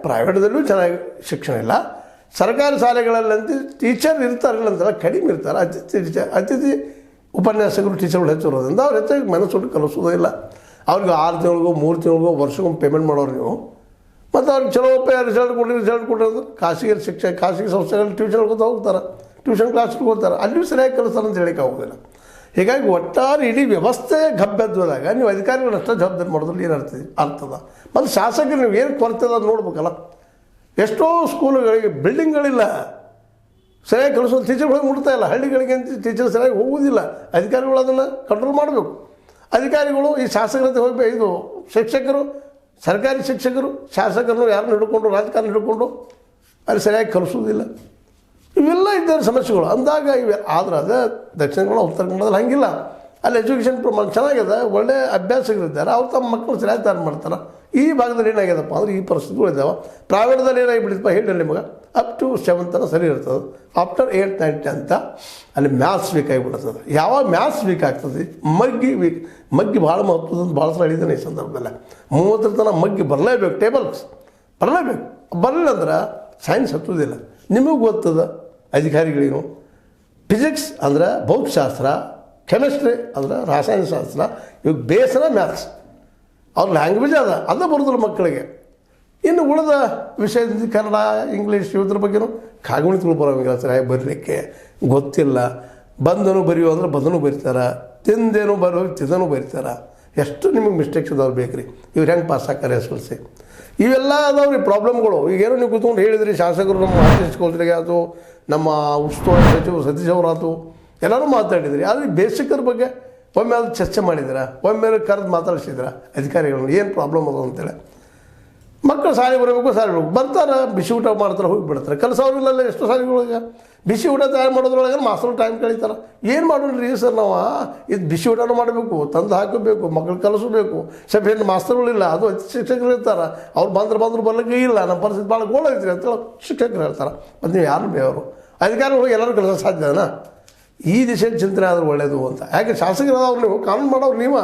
ಪ್ರೈವೇಟ್ದಲ್ಲೂ ಚೆನ್ನಾಗಿ ಶಿಕ್ಷಣ ಇಲ್ಲ, ಸರ್ಕಾರಿ ಶಾಲೆಗಳಲ್ಲಂತೂ ಟೀಚರ್ ಇರ್ತಾರಲ್ಲಂತಲ್ಲ ಕಡಿಮೆ ಇರ್ತಾರೆ. ಅತಿಥಿ ಉಪನ್ಯಾಸಕರು ಟೀಚರ್ಗಳು ಹೆಚ್ಚಿರೋದ್ರಿಂದ ಅವ್ರು ಹೆಚ್ಚಾಗಿ ಮನಸ್ಸು ಕಲಿಸೋದೇ ಇಲ್ಲ. ಅವ್ರಿಗೆ 6 ತಿಂಗಳಿಗೋ 3 ತಿಂಗಳಿಗೋ ವರ್ಷಕ್ಕೊಮ್ಮೆ ಪೇಮೆಂಟ್ ಮಾಡೋರು ನೀವು. ಮತ್ತು ಅವ್ರಿಗೆ ಚಲೋ ರಿಸಲ್ಟ್ ಕೊಡ್ರಿ ಅಂದ್ರೆ ಖಾಸಗಿ ಸಂಸ್ಥೆಗಳಲ್ಲಿ ಟ್ಯೂಷನ್ ಹೋಗ್ತಾರೆ, ಟ್ಯೂಷನ್ ಕ್ಲಾಸ್ಗೆ ಹೋಗ್ತಾರೆ, ಅಲ್ಲಿಯೂ ಸರಿಯಾಗಿ ಕಲಿಸ್ತಾರೆ ಅಂತ ಹೇಳಿಕ್ಕೆ ಆಗೋದಿಲ್ಲ. ಹೀಗಾಗಿ ಒಟ್ಟಾರೆ ಇಡೀ ವ್ಯವಸ್ಥೆ ಗಬ್ಬೆದ್ದಾಗ ನೀವು ಅಧಿಕಾರಿಗಳು ಅಷ್ಟೇ ಜವಾಬ್ದಾರಿ ಮಾಡೋದ್ರಲ್ಲಿ ಏನು ಅರ್ಥದ. ಮತ್ತು ಶಾಸಕರು ನೀವು ಏನು ಕೊರತೆ ಅದು ನೋಡ್ಬೇಕಲ್ಲ. ಎಷ್ಟೋ ಸ್ಕೂಲುಗಳಿಗೆ ಬಿಲ್ಡಿಂಗ್ಗಳಿಲ್ಲ, ಸರಿಯಾಗಿ ಕಲಿಸೋದು ಟೀಚರ್ಗಳು ಮುಟ್ತಾ ಇಲ್ಲ. ಹಳ್ಳಿಗಳಿಗೆ ಅಂತ ಟೀಚರ್ ಸರಿಯಾಗಿ ಹೋಗೋದಿಲ್ಲ. ಅಧಿಕಾರಿಗಳು ಅದನ್ನು ಕಂಟ್ರೋಲ್ ಮಾಡಬೇಕು. ಅಧಿಕಾರಿಗಳು ಈ ಶಾಸಕರಂತೆ ಹೋಗಿ ಇದು ಶಿಕ್ಷಕರು, ಸರ್ಕಾರಿ ಶಿಕ್ಷಕರು ಶಾಸಕರನ್ನು ಯಾರನ್ನು ಹಿಡ್ಕೊಂಡು ರಾಜಕಾರಣ ಹಿಡ್ಕೊಂಡು ಅಲ್ಲಿ ಸರಿಯಾಗಿ ಕಲಿಸೋದಿಲ್ಲ. ಇವೆಲ್ಲ ಇದ್ದಾರೆ ಸಮಸ್ಯೆಗಳು. ಅಂದಾಗ ಆದ್ರೆ ಅದೇ ದಕ್ಷಿಣ ಕನ್ನಡ ಉತ್ತರ ಕನ್ನಡದಲ್ಲಿ ಹಂಗಿಲ್ಲ. ಅಲ್ಲಿ ಎಜುಕೇಷನ್ ಚೆನ್ನಾಗಿದೆ, ಒಳ್ಳೆ ಅಭ್ಯಾಸಗಳಿದ್ದಾರೆ, ಅವ್ರು ತಮ್ಮ ಮಕ್ಕಳು ಸರಿಯಾಗಿ ತಯಾರು ಮಾಡ್ತಾರೆ. ಈ ಭಾಗದಲ್ಲಿ ಏನಾಗ್ಯದಪ್ಪ ಅಂದ್ರೆ ಈ ಪರಿಸ್ಥಿತಿಗಳು ಇದ್ದಾವೆ. ಪ್ರೈವೇಟ್ದಲ್ಲಿ ಏನಾಗಿಬಿಟ್ಟಿದ್ದಪ್ಪ ಹೇಳಿ ನಿಮಗೆ ಅಪ್ ಟು 7th ತನಕ ಸರಿ ಇರ್ತದೆ. ಆಫ್ಟರ್ 8th 9th 10th ಅಲ್ಲಿ ಮ್ಯಾಥ್ಸ್ ವೀಕ್ ಆಗಿಬಿಡ್ತದೆ. ಯಾವಾಗ ಮ್ಯಾಥ್ಸ್ ವೀಕ್ ಆಗ್ತದೆ, ಮಗ್ಗಿ ಭಾಳ ಮಹತ್ವದಂತ ಭಾಳ ಸಲ ಹೇಳಿದ್ದಾನೆ ಈ ಸಂದರ್ಭದಲ್ಲಿ. 30ರ ತನಕ ಮಗ್ಗಿ ಬರಲೇಬೇಕು, ಟೇಬಲ್ಸ್ ಬರಲೇಬೇಕು. ಬರಲಿಲ್ಲ ಅಂದ್ರೆ ಸೈನ್ಸ್ ಹತ್ತೋದಿಲ್ಲ. ನಿಮಗೆ ಗೊತ್ತದ ಅಧಿಕಾರಿಗಳಿಗೂ ಫಿಸಿಕ್ಸ್ ಅಂದ್ರೆ ಭೌತಶಾಸ್ತ್ರ, ಕೆಮಿಸ್ಟ್ರಿ ಅಂದ್ರೆ ರಾಸಾಯನಶಾಸ್ತ್ರ, ಇವಾಗ ಬೇಸರ ಮ್ಯಾಥ್ಸ್. ಅವ್ರ ಲ್ಯಾಂಗ್ವೇಜ್ ಅದ ಬರೋದಿಲ್ಲ ಮಕ್ಕಳಿಗೆ. ಇನ್ನು ಉಳಿದ ವಿಷಯದಿಂದ ಕನ್ನಡ, ಇಂಗ್ಲೀಷ್ ಇದ್ರ ಬಗ್ಗೆನೂ ಕಾಗುಣಿತಗಳು ಬರೋಂಗಿಲ್ಲ ಸರಿಯಾಗಿ ಬರಲಿಕ್ಕೆ ಗೊತ್ತಿಲ್ಲ. ಬಂದನು ಬರೆಯೋ ಅಂದ್ರೆ ಬದನು ಬರೀತಾರೆ, ತಿಂದೇನು ಬರೋ ತಿಂದನು ಬರೀತಾರೆ. ಎಷ್ಟು ನಿಮಗೆ ಮಿಸ್ಟೇಕ್ಸ್ ಅದಾವೆ ಬೇಕ್ರಿ. ಇವ್ರು ಹೆಂಗೆ ಪಾಸ್ ಹಾಕ್ತಾರೆ SLC. ಇವೆಲ್ಲ ಅದಾವ್ರಿ ಪ್ರಾಬ್ಲಮ್ಗಳು. ಈಗೇನೋ ನೀವು ಕೂತ್ಕೊಂಡು ಹೇಳಿದ್ರಿ ಶಾಸಕರು, ನಮ್ಮ ಆರ್ಟಿಸ್ಟ್ ಕೌನ್ಸಿಲಿಗೆ ಆಯ್ತು, ನಮ್ಮ ಉಸ್ತುವಾರಿ ಸಚಿವರು ಸತೀಶ್ ಅವರಾಯ್ತು, ಎಲ್ಲರೂ ಮಾತಾಡಿದ್ರಿ. ಆದರೆ ಬೇಸಿಕರ ಬಗ್ಗೆ ಒಮ್ಮೆ ಅದು ಚರ್ಚೆ ಮಾಡಿದ್ದೀರಾ, ಒಮ್ಮೆ ಕರೆದು ಮಾತಾಡಿಸಿದ್ರ ಅಧಿಕಾರಿಗಳು ಏನು ಪ್ರಾಬ್ಲಮ್ ಅದು ಅಂತೇಳಿ. ಮಕ್ಕಳು ಶಾಲೆ ಬರಬೇಕು, ಶಾಲೆ ಬರಬೇಕು, ಬರ್ತಾರೆ, ಬಿಸಿ ಊಟ ಮಾಡ್ತಾರೆ, ಹೋಗಿ ಬಿಡ್ತಾರೆ. ಕೆಲಸವ್ರಿಲ್ಲ ಎಷ್ಟು ಶಾಲೆಗಳಿಗೆ ಬಿಸಿ ಊಟ ತಯಾರು ಮಾಡೋದ್ರೊಳಗೆ ಮಾಸ್ತರು ಟೈಮ್ ಕಳೀತಾರೆ. ಏನು ಮಾಡೋಣ್ರಿ ಸರ್, ನಾವು ಇದು ಬಿಸಿ ಊಟನೂ ಮಾಡಬೇಕು, ತಂದು ಹಾಕಬೇಕು, ಮಕ್ಕಳು ಕಲಿಸಬೇಕು. ಸ್ವಲ್ಪ ಏನು ಮಾಸ್ತರುಗಳಿಲ್ಲ, ಅದು ಶಿಕ್ಷಕರು ಇರ್ತಾರೆ. ಅವ್ರು ಬಂದ್ರು ಬರ್ಲಿಕ್ಕೆ ಇಲ್ಲ, ನಮ್ಮ ಪರಿಸ್ಥಿತಿ ಭಾಳ ಗೋಳೈತ್ರಿ ಅಂತೇಳಿ ಶಿಕ್ಷಕರು ಹೇಳ್ತಾರೆ. ಮತ್ತು ನೀವು ಯಾರು ಬೇವರು ಅಧಿಕಾರಿಗಳು ಎಲ್ಲರೂ ಕಲಿಸೋಕೆ ಸಾಧ್ಯನಾ? ಈ ದಿಶೆಯಲ್ಲಿ ಚಿಂತನೆ ಆದ್ರೆ ಒಳ್ಳೆಯದು ಅಂತ. ಯಾಕೆ ಶಾಸಕರು ಅವ್ರು ನೀವು ಕಾನೂನು ಮಾಡೋರು ನೀವು